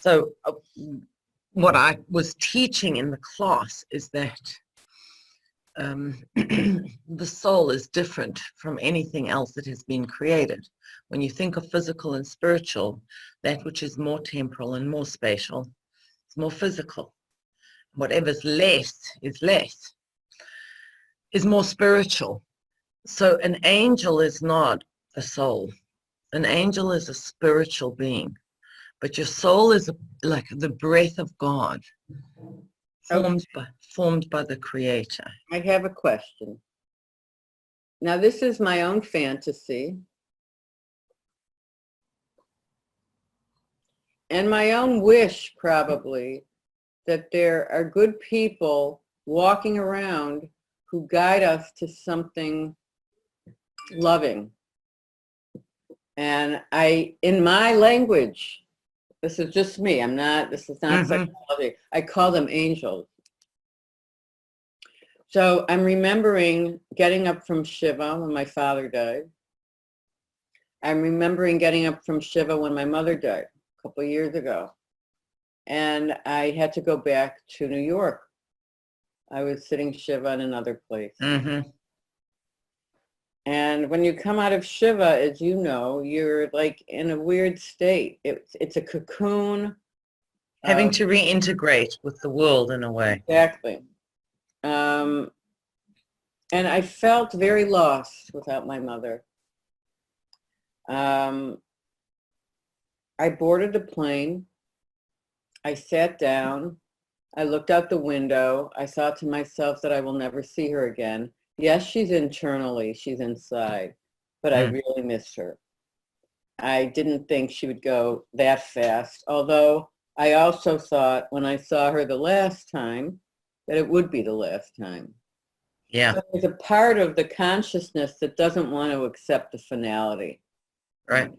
So what I was teaching in the class is that the soul is different from anything else that has been created. When you think of physical and spiritual, that which is more temporal and more spatial is more physical. Whatever's less, is more spiritual. So an angel is not a soul. An angel is a spiritual being, but your soul is like the breath of God, formed by the Creator. I have a question. Now, this is my own fantasy and my own wish, probably, that there are good people walking around who guide us to something loving. And in my language, this is just me, this is not psychology, I call them angels. So I'm remembering getting up from Shiva when my father died. I'm remembering getting up from Shiva when my mother died a couple of years ago. And I had to go back to New York. I was sitting Shiva in another place. And when you come out of Shiva, as you know, you're like in a weird state. It's a cocoon. Having to reintegrate with the world in a way. Exactly. And I felt very lost without my mother. I boarded the plane. I sat down. I looked out the window. I thought to myself that I will never see her again. Yes, she's internally, she's inside, but I really missed her. I didn't think she would go that fast, although I also thought when I saw her the last time that it would be the last time. Yeah. So there's a part of the consciousness that doesn't want to accept the finality. Right.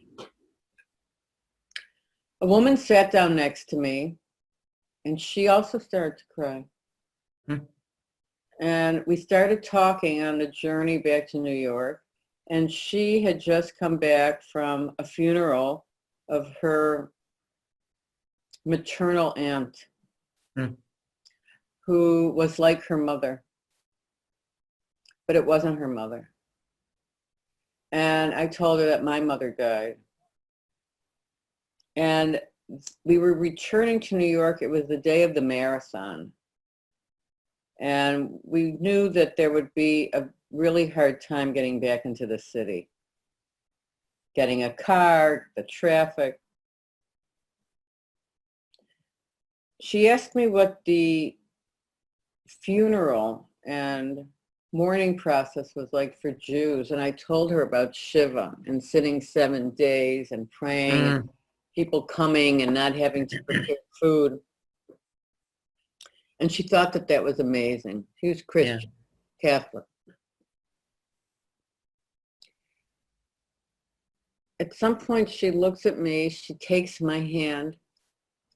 A woman sat down next to me, and she also started to cry. And we started talking on the journey back to New York, and she had just come back from a funeral of her maternal aunt, who was like her mother, but it wasn't her mother. And I told her that my mother died. And we were returning to New York. It was the day of the marathon. And we knew that there would be a really hard time getting back into the city. Getting a car, the traffic. She asked me what the funeral and mourning process was like for Jews. And I told her about Shiva and sitting 7 days and praying, and people coming and not having to prepare food. And she thought that that was amazing. She was Christian, Catholic. At some point, she looks at me, she takes my hand,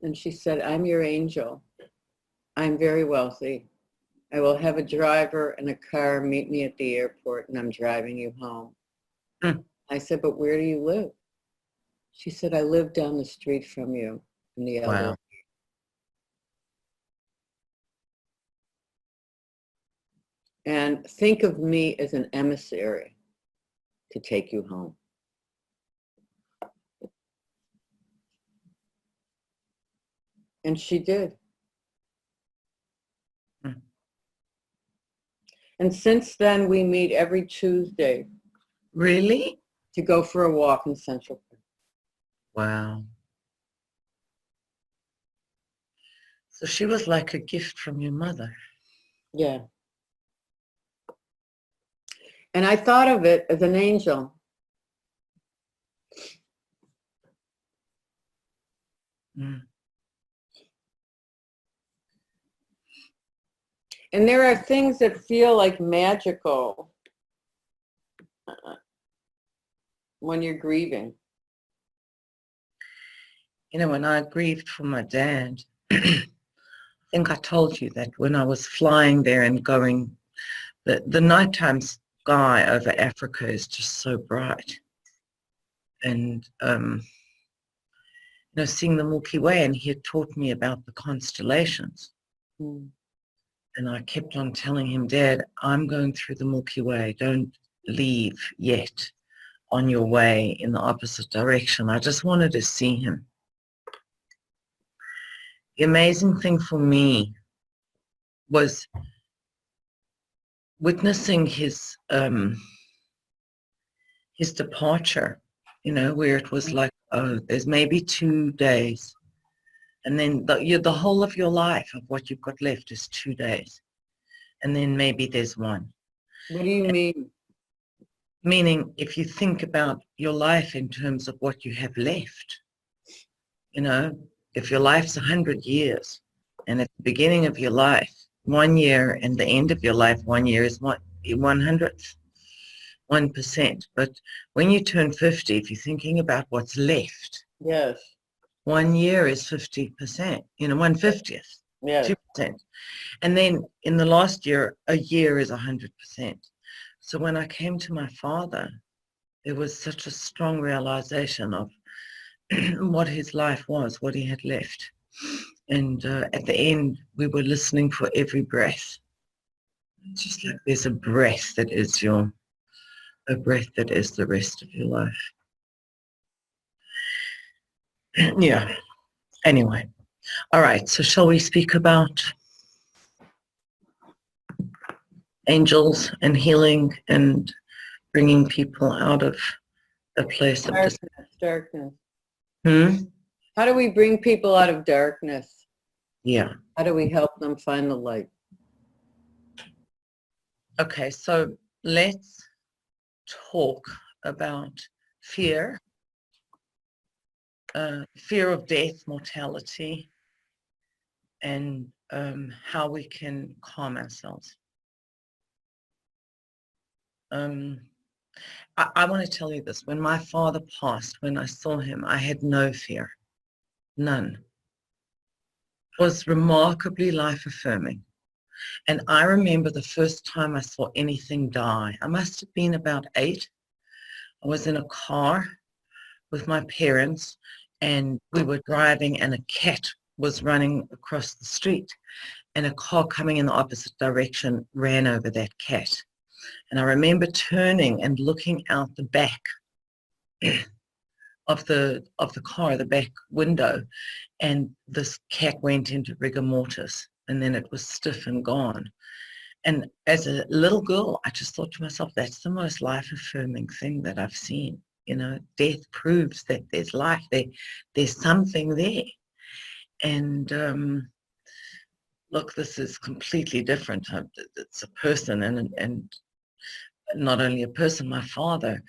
and she said, "I'm your angel. I'm very wealthy. I will have a driver and a car meet me at the airport, and I'm driving you home." I said, "But where do you live?" She said, "I live down the street from you in the elevator." Wow. And think of me as an emissary to take you home. And she did. And since then, we meet every Tuesday. Really? To go for a walk in Central Park. Wow. So she was like a gift from your mother. Yeah. And I thought of it as an angel. And there are things that feel like magical when you're grieving. You know, when I grieved for my dad, I think I told you that when I was flying there and going, the nighttime sky over Africa is just so bright. And seeing the Milky Way, and he had taught me about the constellations. Mm. And I kept on telling him, Dad, I'm going through the Milky Way. Don't leave yet on your way in the opposite direction. I just wanted to see him. The amazing thing for me was witnessing his departure, where it was like, oh, there's maybe 2 days. And then the whole of your life of what you've got left is 2 days. And then maybe there's 1. What do you mean? Meaning, if you think about your life in terms of what you have left, if your life's 100 years, and at the beginning of your life, 1 year, and the end of your life, 1 year is 1/100th, 1%. But when you turn 50, if you're thinking about what's left, Yes. 1 year is 50%, 1/50th, Yes. 2%. And then in the last year, a year is 100%. So when I came to my father, there was such a strong realization of what his life was, what he had left. And at the end, we were listening for every breath. Just like there's a breath that is a breath that is the rest of your life. Yeah. Anyway. All right. So shall we speak about angels and healing and bringing people out of a place of darkness. Hmm? How do we bring people out of darkness? Yeah. How do we help them find the light? Okay, so let's talk about fear, fear of death, mortality, and how we can calm ourselves. I want to tell you this. When my father passed, when I saw him, I had no fear. None. It was remarkably life-affirming. And I remember the first time I saw anything die. I must have been about 8. I was in a car with my parents, and we were driving, and a cat was running across the street, and a car coming in the opposite direction ran over that cat. And I remember turning and looking out the back of the car, the back window, and this cat went into rigor mortis, and then it was stiff and gone. And as a little girl, I just thought to myself, that's the most life-affirming thing that I've seen. Death proves that there's life, there's something there. And look, this is completely different. It's a person, and not only a person, my father.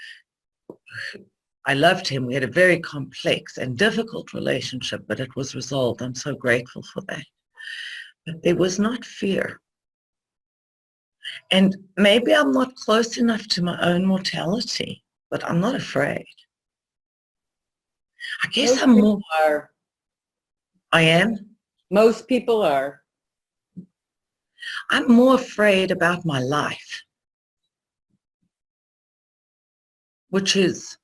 I loved him. We had a very complex and difficult relationship, but it was resolved. I'm so grateful for that. But there was not fear. And maybe I'm not close enough to my own mortality, but I'm not afraid. I guess Most I'm more. people are. I am. Most people are. I'm more afraid about my life, which is,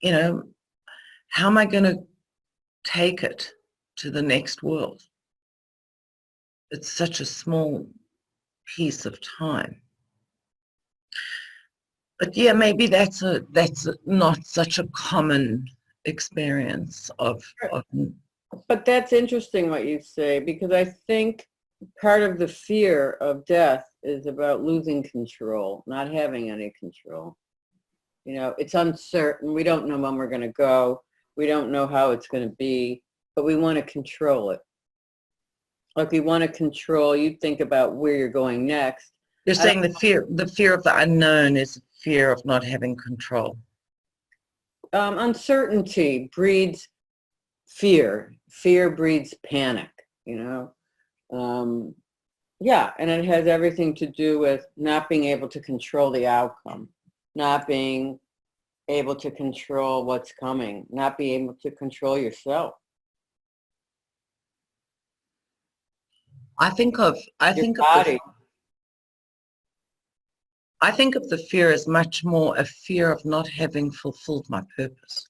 how am I going to take it to the next world? It's such a small piece of time. But yeah, maybe that's not such a common experience of. But that's interesting what you say, because I think part of the fear of death is about losing control, not having any control. It's uncertain. We don't know when we're going to go. We don't know how it's going to be, but we want to control it. Like we want to control, you think about where you're going next. You're saying the fear of the unknown is fear of not having control. Uncertainty breeds fear. Fear breeds panic, Yeah, and it has everything to do with not being able to control the outcome, not being able to control what's coming, not being able to control yourself. I think of the fear as much more a fear of not having fulfilled my purpose.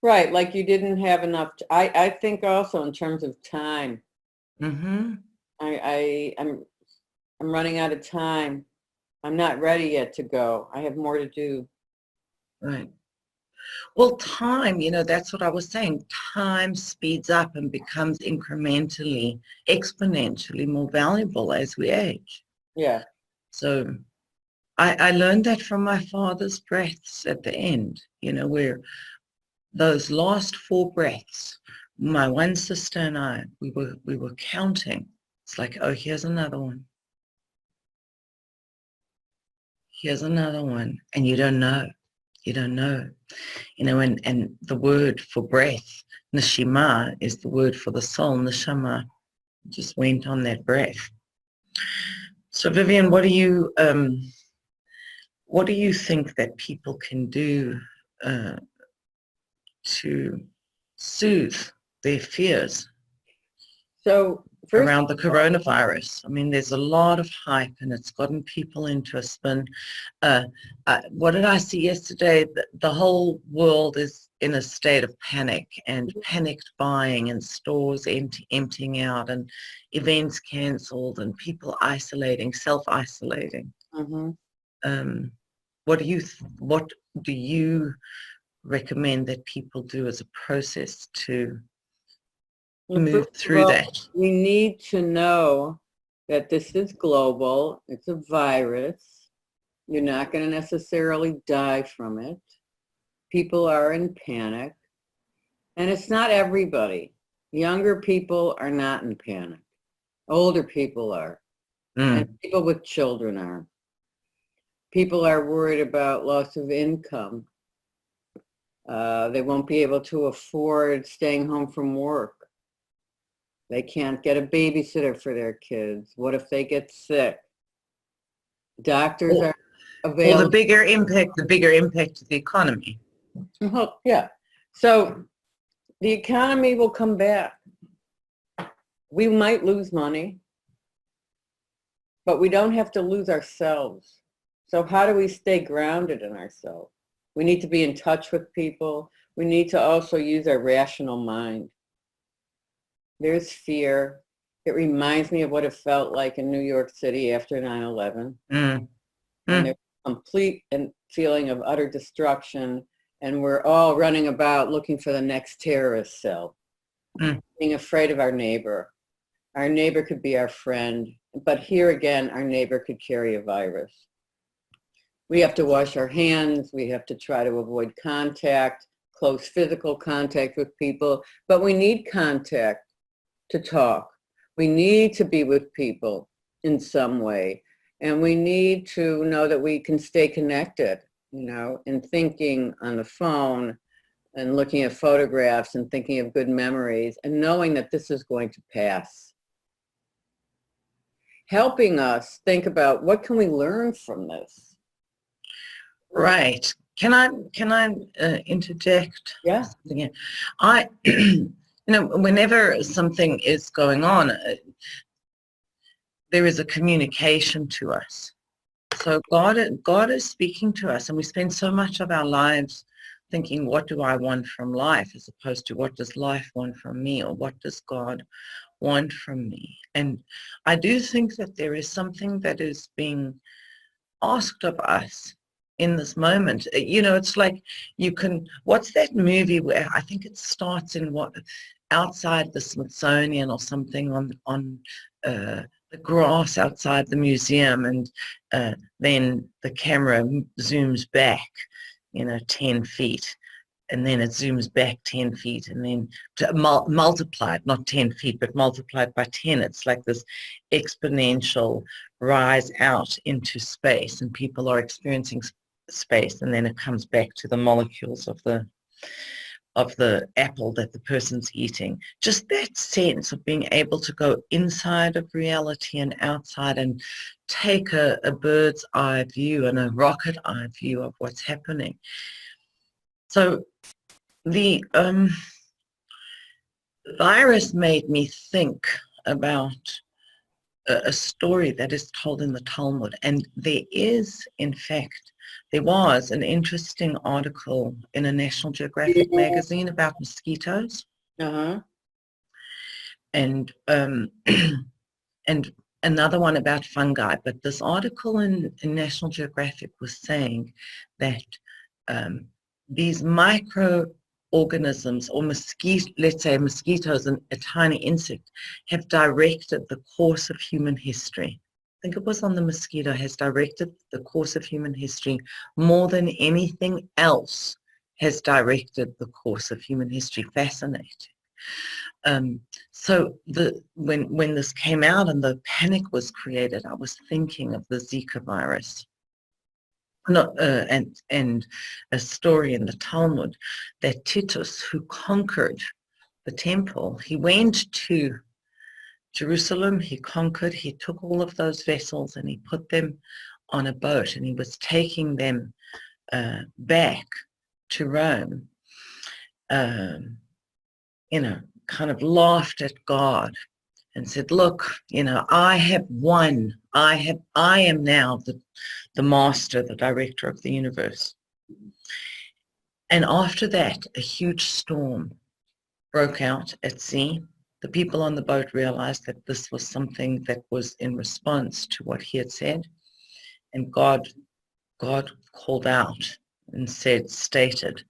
Right, like you didn't have enough. I think also in terms of time. Mm-hmm. I'm running out of time. I'm not ready yet to go. I have more to do. Right. Well, time, that's what I was saying. Time speeds up and becomes incrementally, exponentially more valuable as we age. Yeah. So I learned that from my father's breaths at the end, where those last 4 breaths, my one sister and I, we were counting. It's like, oh, here's another one. Here's another one. And you don't know. You don't know. And the word for breath, neshima, is the word for the soul. Neshama just went on that breath. So Vivian, what do you think that people can do to soothe their fears So first, around the coronavirus? I mean, there's a lot of hype and it's gotten people into a spin. What did I see yesterday? The whole world is in a state of panic and panicked buying and stores emptying out and events cancelled and people isolating, self-isolating. mhm. What do you recommend that people do as a process to Well, move first of through all, that? we need to know that this is global. It's a virus. You're not going to necessarily die from it. People are in panic. And it's not everybody. Younger people are not in panic. Older people are. And people with children are. People are worried about loss of income. They won't be able to afford staying home from work. They can't get a babysitter for their kids. What if they get sick? Doctors are Or available. the bigger impact of the economy. Yeah. So the economy will come back. We might lose money, but we don't have to lose ourselves. So how do we stay grounded in ourselves? We need to be in touch with people. We need to also use our rational mind. There's fear. It reminds me of what it felt like in New York City after 9/11. Mm. And there's a complete feeling of utter destruction. And we're all running about looking for the next terrorist cell, being afraid of our neighbor. Our neighbor could be our friend. But here again, our neighbor could carry a virus. We have to wash our hands. We have to try to avoid contact, close physical contact with people. But we need contact to talk. We need to be with people in some way. And we need to know that we can stay connected, in thinking on the phone and looking at photographs and thinking of good memories and knowing that this is going to pass. Helping us think about what can we learn from this? Right. Can I interject? Yeah. I, whenever something is going on, there is a communication to us. So God is speaking to us, and we spend so much of our lives thinking, what do I want from life, as opposed to what does life want from me, or what does God want from me? And I do think that there is something that is being asked of us in this moment. It's like what's that movie where I think it starts in outside the Smithsonian or something on the grass outside the museum, and then the camera zooms back 10 feet, and then it zooms back 10 feet, and then multiplied, not 10 feet, but multiplied by 10. It's like this exponential rise out into space, and people are experiencing space, and then it comes back to the molecules of the apple that the person's eating. Just that sense of being able to go inside of reality and outside and take a bird's eye view and a rocket eye view of what's happening. So the virus made me think about a story that is told in the Talmud. And there is, in fact, there was an interesting article in a National Geographic magazine about mosquitoes. Uh-huh. And and another one about fungi. But this article in National Geographic was saying that these microorganisms, or let's say mosquitoes and a tiny insect, have directed the course of human history. I think it was on the mosquito, has directed the course of human history more than anything else has directed the course of human history. Fascinating. So when this came out and the panic was created, I was thinking of the Zika virus. And a story in the Talmud that Titus, who conquered the temple, he went to Jerusalem, he conquered, he took all of those vessels and he put them on a boat, and he was taking them back to Rome. Kind of laughed at God and said, look, I have won. I am now the master, the director of the universe. And after that, a huge storm broke out at sea. The people on the boat realized that this was something that was in response to what he had said. And God called out and stated,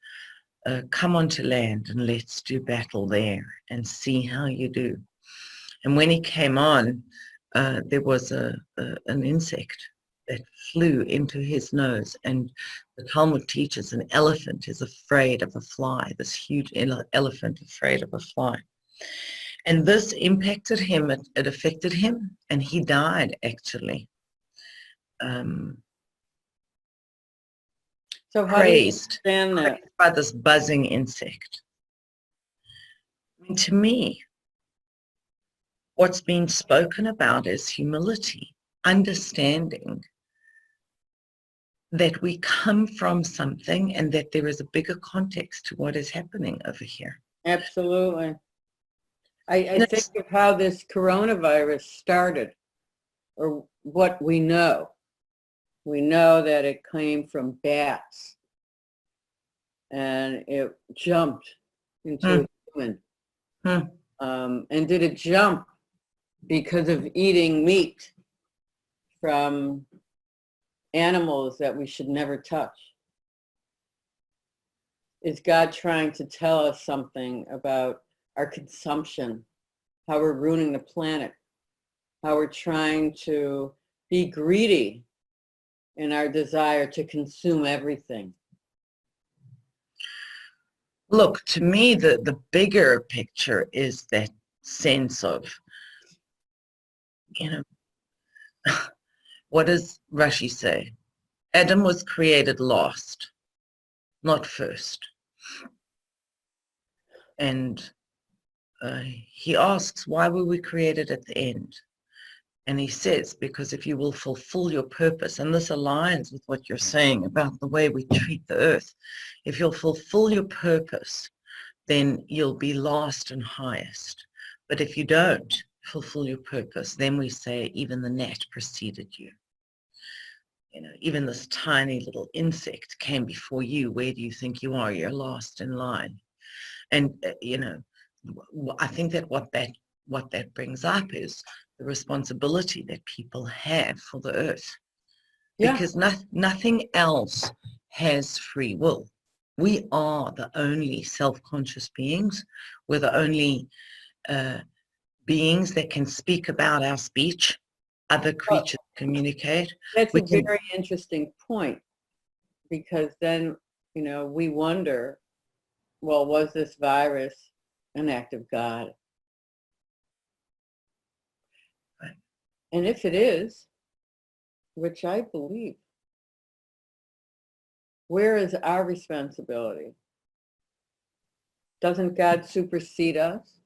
come onto land and let's do battle there and see how you do. And when he came on, there was an insect that flew into his nose. And the Talmud teaches an elephant is afraid of a fly, this huge elephant afraid of a fly. And this impacted him, it affected him, and he died actually. So how praised do you understand that? by this buzzing insect. I mean, to me, what's being spoken about is humility, understanding that we come from something and that there is a bigger context to what is happening over here. Absolutely. I think of how this coronavirus started, or what we know. We know that it came from bats and it jumped into a human. And did it jump because of eating meat from animals that we should never touch? Is God trying to tell us something about our consumption, how we're ruining the planet, how we're trying to be greedy in our desire to consume everything? Look, to me, the bigger picture is that sense of, what does Rashi say? Adam was created last, not first. And he asks, why were we created at the end? And he says, because if you will fulfill your purpose, and this aligns with what you're saying about the way we treat the earth, if you'll fulfill your purpose, then you'll be last and highest. But if you don't fulfill your purpose, then we say even the gnat preceded you. Even this tiny little insect came before you. Where do you think you are? You're last in line. And, I think that what that brings up is the responsibility that people have for the earth. Yeah. Because nothing else has free will. We are the only self-conscious beings. We're the only beings that can speak about our speech. Other creatures communicate. That's a very interesting point, because then, we wonder, well, was this virus an act of God? Right. And if it is, which I believe, where is our responsibility? Doesn't God supersede us?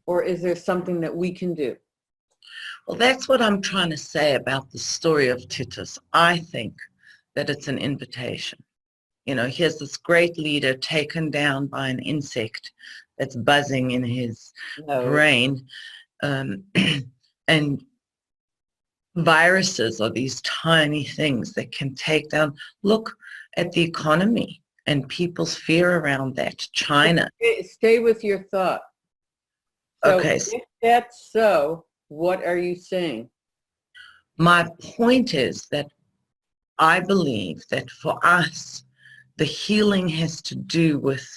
Or is there something that we can do? Well, that's what I'm trying to say about the story of Titus. I think that it's an invitation. Here's this great leader taken down by an insect that's buzzing in his brain. And Viruses are these tiny things that can take down. Look at the economy and people's fear around that. China. Stay with your thought. So Okay. if that's so, what are you saying? My point is that I believe that for us, the healing has to do with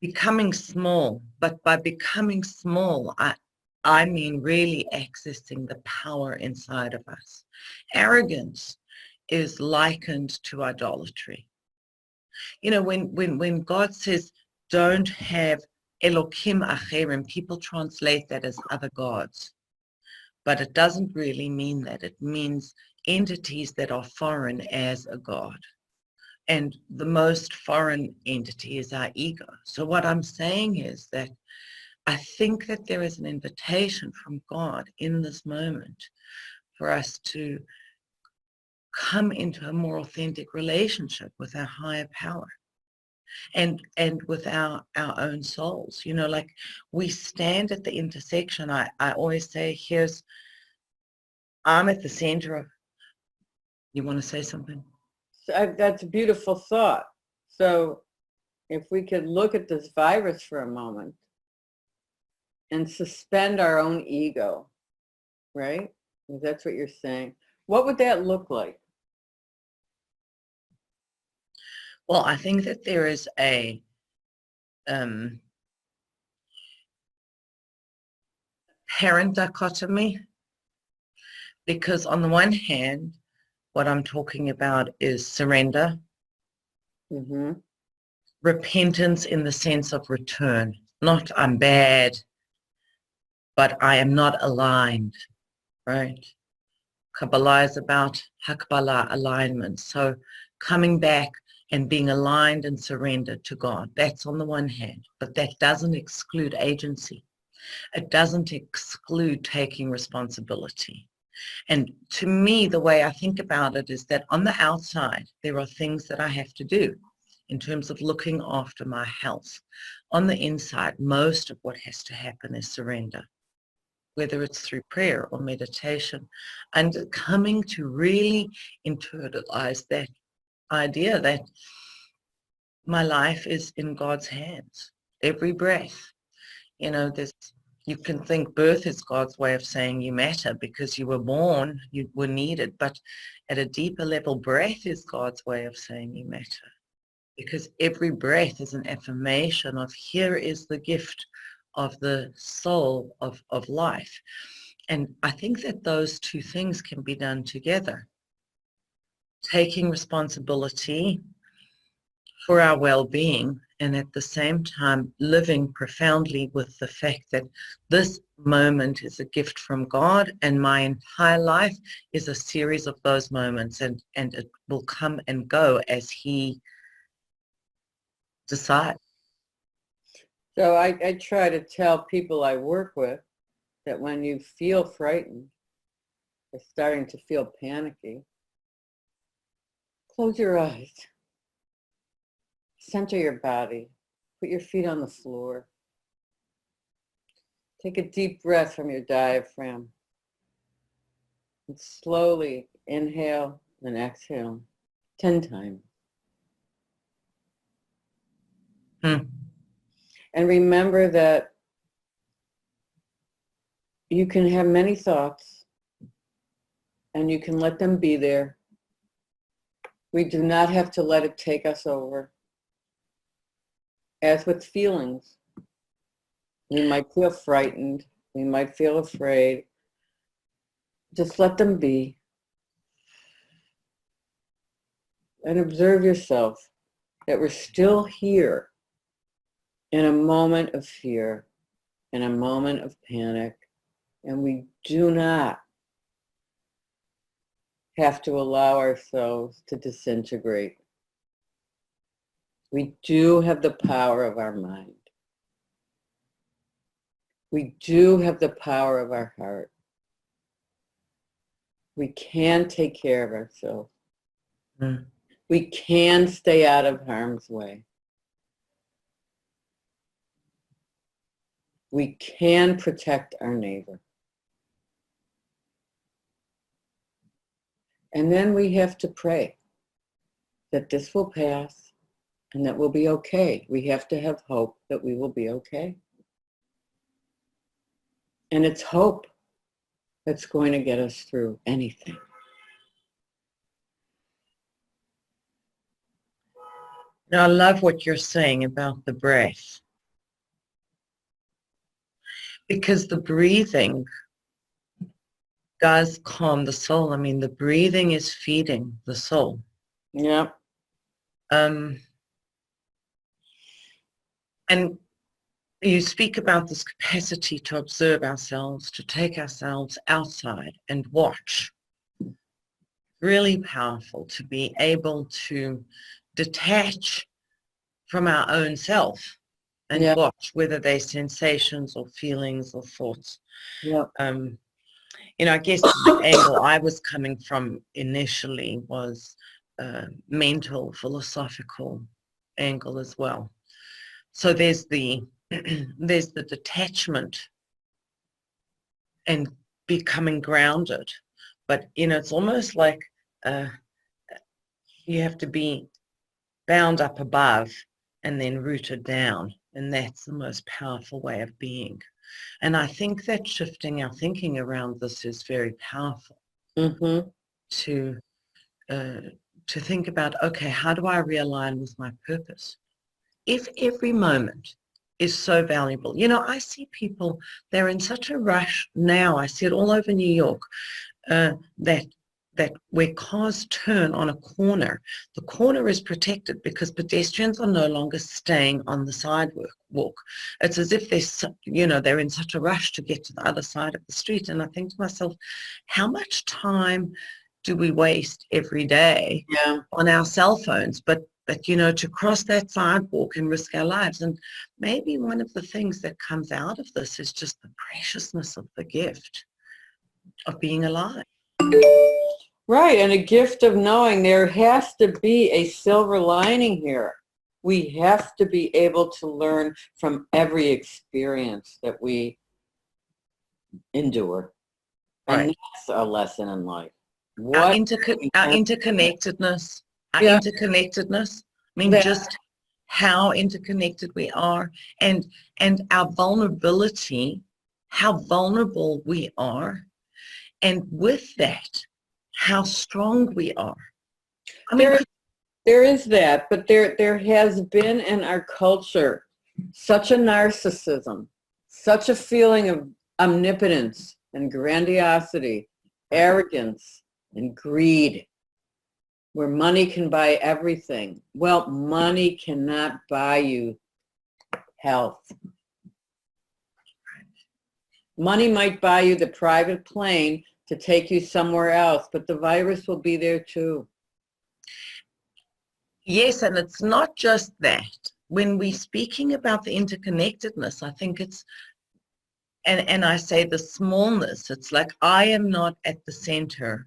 becoming small. But by becoming small, I mean really accessing the power inside of us. Arrogance is likened to idolatry. You know, when God says, don't have Elokim Acherim, people translate that as other gods. But it doesn't really mean that. It means entities that are foreign as a God. And the most foreign entity is our ego. So what I'm saying is that I think that there is an invitation from God in this moment for us to come into a more authentic relationship with our higher power and with our own souls. You know, like we stand at the intersection. I always say, I'm at the center of, you want to say something? That's a beautiful thought. So if we could look at this virus for a moment and suspend our own ego, right? If that's what you're saying. What would that look like? Well, I think that there is a parent dichotomy, because on the one hand, what I'm talking about is surrender, Mm-hmm. repentance in the sense of return, not I'm bad, but I am not aligned, right? Kabbalah is about Hakbala, alignment. So coming back and being aligned and surrendered to God. That's on the one hand, but that doesn't exclude agency. It doesn't exclude taking responsibility. And to me, the way I think about it is that on the outside, there are things that I have to do in terms of looking after my health. On the inside, most of what has to happen is surrender, whether it's through prayer or meditation, and coming to really internalize that idea that my life is in God's hands. Every breath, you know, you can think birth is God's way of saying you matter because you were born, you were needed, but at a deeper level, breath is God's way of saying you matter, because every breath is an affirmation of here is the gift of the soul of life. And I think that those two things can be done together. Taking responsibility for our well-being, and at the same time living profoundly with the fact that this moment is a gift from God and my entire life is a series of those moments, and it will come and go as He decides. So I try to tell people I work with that when you feel frightened or starting to feel panicky, close your eyes. Center your body. Put your feet on the floor. Take a deep breath from your diaphragm. And slowly inhale and exhale 10 times. And remember that you can have many thoughts and you can let them be there. We do not have to let it take us over. As with feelings, we might feel frightened, we might feel afraid. Just let them be. And observe yourself that we're still here in a moment of fear, in a moment of panic, and we do not have to allow ourselves to disintegrate. We do have the power of our mind. We do have the power of our heart. We can take care of ourselves. We can stay out of harm's way. we can protect our neighbor. And then we have to pray that this will pass and that we'll be okay. We have to have hope that we will be okay. And it's hope that's going to get us through anything. Now, I love what you're saying about the breath, because the breathing does calm the soul. I mean, the breathing is feeding the soul. Yeah. And you speak about this capacity to observe ourselves, to take ourselves outside and watch. Really powerful to be able to detach from our own self and watch, whether they're sensations or feelings or thoughts. Yeah. I guess the angle I was coming from initially was mental, philosophical angle as well. So there's the there's the detachment and becoming grounded, but it's almost like you have to be bound up above and then rooted down, and that's the most powerful way of being. And I think that shifting our thinking around this is very powerful. Mm-hmm. To think about, okay, how do I realign with my purpose? If every moment is so valuable. I see people, they're in such a rush now. I see it all over New York, that where cars turn on a corner, the corner is protected because pedestrians are no longer staying on the sidewalk. It's as if they're in such a rush to get to the other side of the street. And I think to myself, how much time do we waste every day on our cell phones, but to cross that sidewalk and risk our lives? And maybe one of the things that comes out of this is just the preciousness of the gift of being alive. Right, and a gift of knowing there has to be a silver lining here. We have to be able to learn from every experience that we endure. And that's a lesson in life. Our interconnectedness. Just how interconnected we are, and our vulnerability, how vulnerable we are, and with that, how strong we are. There is that, but there has been in our culture such a narcissism, such a feeling of omnipotence and grandiosity, arrogance and greed, where money can buy everything. Well, money cannot buy you health. Money might buy you the private plane to take you somewhere else, but the virus will be there too. Yes, and it's not just that. When we're speaking about the interconnectedness, I think it's, and I say the smallness, it's like I am not at the center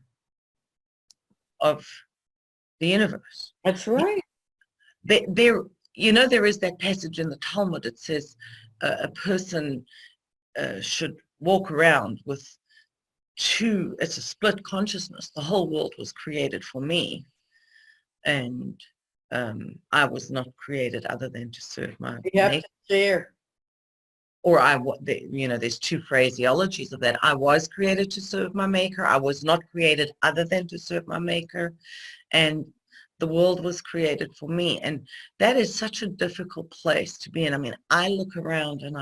of the universe. That's right. There is that passage in the Talmud. It says a person should walk around with it's a split consciousness. The whole world was created for me, and I was not created other than to serve my maker. Share. Or there's two phraseologies of that. I was created to serve my maker. I was not created other than to serve my maker, and the world was created for me. And that is such a difficult place to be in. I mean, I look around and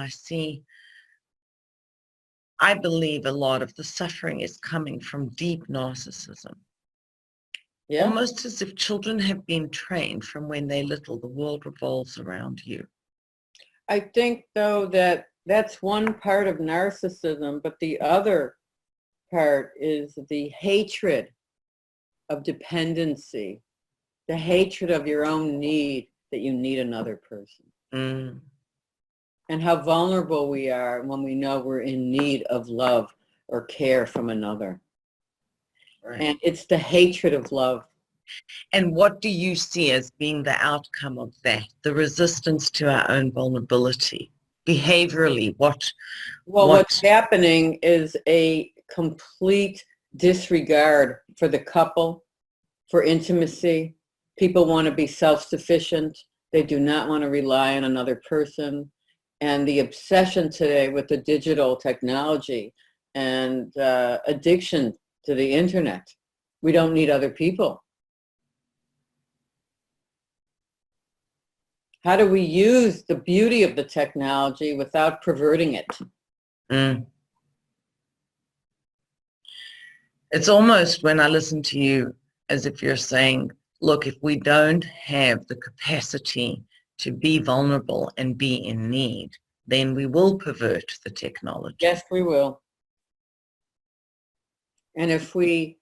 I believe a lot of the suffering is coming from deep narcissism. Yeah. Almost as if children have been trained from when they're little, the world revolves around you. I think, though, that's one part of narcissism, but the other part is the hatred of dependency, the hatred of your own need, that you need another person. Mm. And how vulnerable we are when we know we're in need of love or care from another. Right. And it's the hatred of love. And what do you see as being the outcome of that? The resistance to our own vulnerability. behaviorally? Well, What? what's happening is a complete disregard for the couple, for intimacy. People want to be self-sufficient. They do not want to rely on another person. And the obsession today with the digital technology and addiction to the internet. We don't need other people. How do we use the beauty of the technology without perverting it? Mm. It's almost, when I listen to you, as if you're saying, look, if we don't have the capacity to be vulnerable and be in need, then we will pervert the technology. Yes, we will. And if we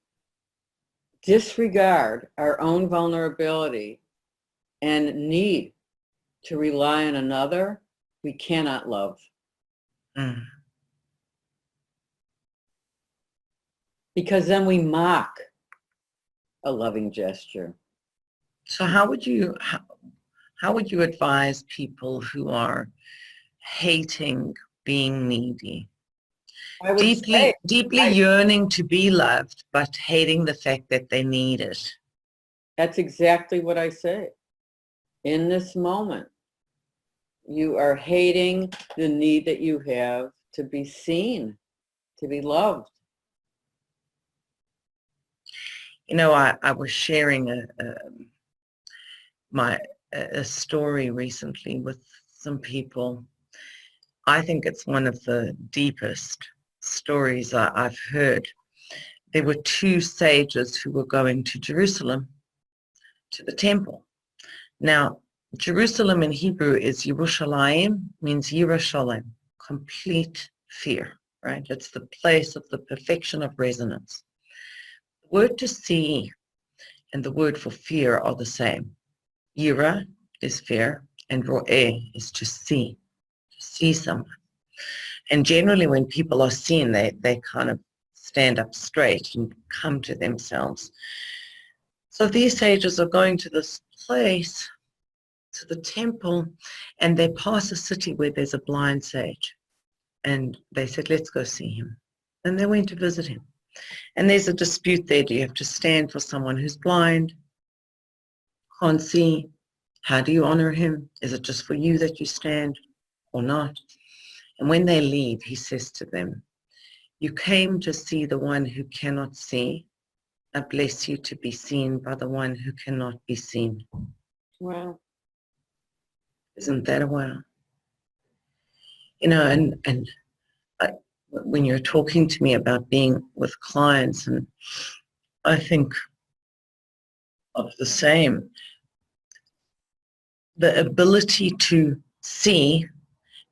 disregard our own vulnerability and need to rely on another, we cannot love. Mm. Because then we mock a loving gesture. So how would you advise people who are hating being needy, I would say, deeply yearning to be loved, but hating the fact that they need it? that's exactly what I say. In this moment, you are hating the need that you have to be seen, to be loved. You know, I was sharing a story recently with some people. I think it's one of the deepest stories I've heard. There were two sages who were going to Jerusalem, to the temple. Now, Jerusalem in Hebrew is Yerushalayim, means Yerushalayim, complete fear, right? It's the place of the perfection of resonance. The word to see and the word for fear are the same. Yira is fear, and ro'eh is to see someone. And generally when people are seen, they kind of stand up straight and come to themselves. So these sages are going to this place, to the temple, and they pass a city where there's a blind sage. And they said, let's go see him. And they went to visit him. And there's a dispute there. Do you have to stand for someone who's blind, can't see? How do you honor him? Is it just for you that you stand or not? And when they leave, he says to them, you came to see the one who cannot see. I bless you to be seen by the one who cannot be seen. Wow. Isn't that a wow? You know, and when you're talking to me about being with clients, and I think of the same, the ability to see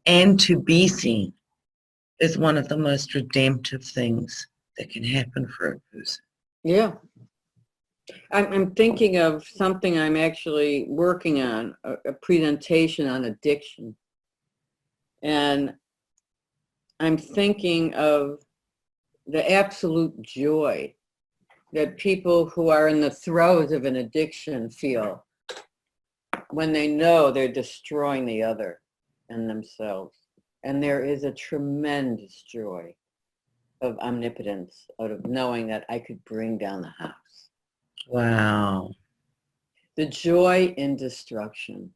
and to be seen is one of the most redemptive things that can happen for a person. Yeah. I'm thinking of something I'm actually working on, a presentation on addiction. And I'm thinking of the absolute joy that people who are in the throes of an addiction feel when they know they're destroying the other and themselves. And there is a tremendous joy of omnipotence, out of knowing that I could bring down the house. Wow. The joy in destruction.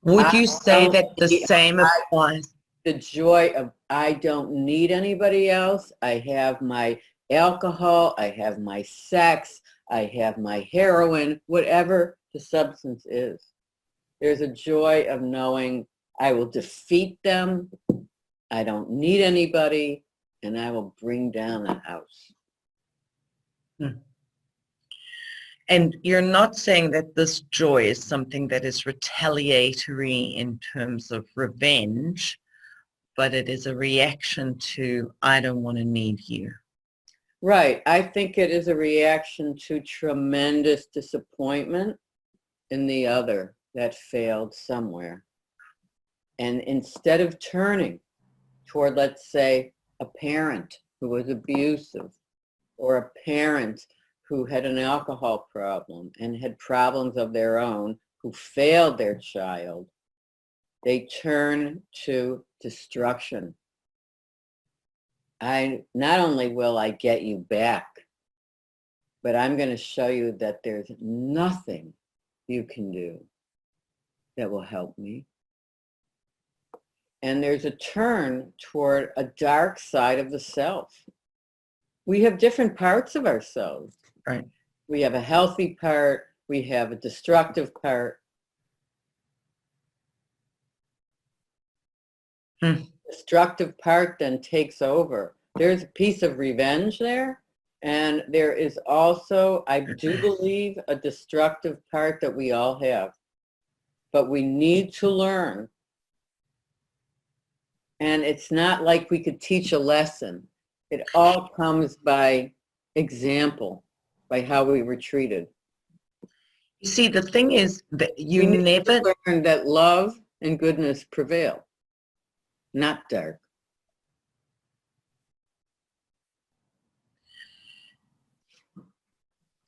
Would you say that the same applies? The joy of I don't need anybody else. I have my alcohol, I have my sex, I have my heroin, whatever the substance is. There's a joy of knowing I will defeat them, I don't need anybody, and I will bring down the house. And you're not saying that this joy is something that is retaliatory in terms of revenge, but it is a reaction to, I don't want to need you. Right. I think it is a reaction to tremendous disappointment in the other that failed somewhere. And instead of turning toward, let's say, a parent who was abusive, or a parent who had an alcohol problem and had problems of their own, who failed their child, they turn to destruction. Not only will I get you back, but I'm going to show you that there's nothing you can do that will help me. And there's a turn toward a dark side of the self. We have different parts of ourselves. Right. We have a healthy part. We have a destructive part. Destructive part then takes over. There's a piece of revenge there. And there is also, I do believe, a destructive part that we all have. But we need to learn. And it's not like we could teach a lesson. It all comes by example, by how we were treated. You see, the thing is that you we need never to learn that love and goodness prevail, not dark.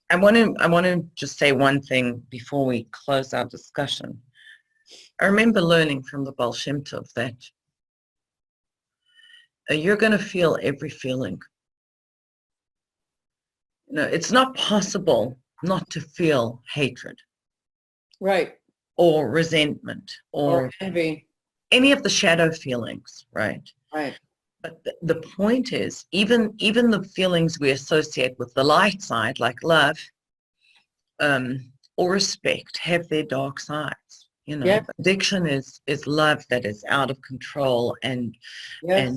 I want to just say one thing before we close our discussion. I remember learning from the Baal Shem Tov that you're going to feel every feeling. You know, it's not possible not to feel hatred. Right. Or resentment or envy. Any of the shadow feelings, right? Right. But the point is, even the feelings we associate with the light side, like love or respect, have their dark sides. You know, yes. Addiction is love that is out of control and yes.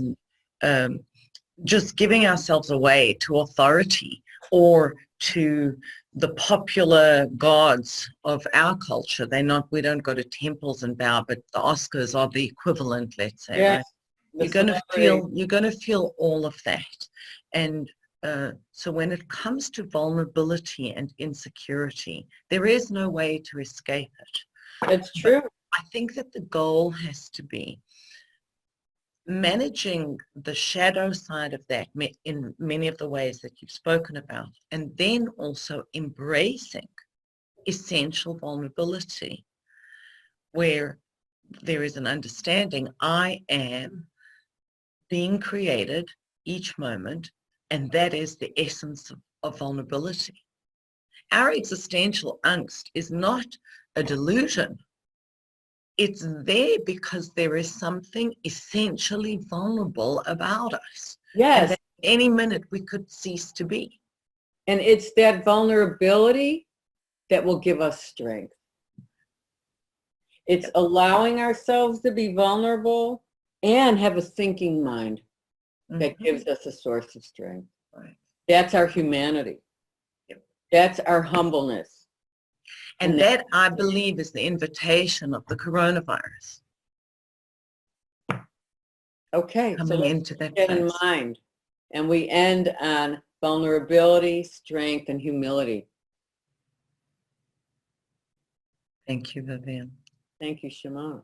and just giving ourselves away to authority or to the popular gods of our culture. We don't go to temples and bow, but the Oscars are the equivalent, let's say, yes. right? You're going to feel all of that. And so when it comes to vulnerability and insecurity, there is no way to escape it. It's true. But I think that the goal has to be managing the shadow side of that in many of the ways that you've spoken about, and then also embracing essential vulnerability where there is an understanding I am being created each moment, and that is the essence of vulnerability. Our existential angst is not a delusion. It's there because there is something essentially vulnerable about us. Yes. And at any minute we could cease to be. And it's that vulnerability that will give us strength. It's allowing ourselves to be vulnerable and have a thinking mind that gives us a source of strength. Right. That's our humanity. Yep. That's our humbleness. And that, I believe, is the invitation of the coronavirus. Okay, Coming so let's into that get in place. mind. And we end on vulnerability, strength, and humility. Thank you, Vivian. Thank you, Shimona.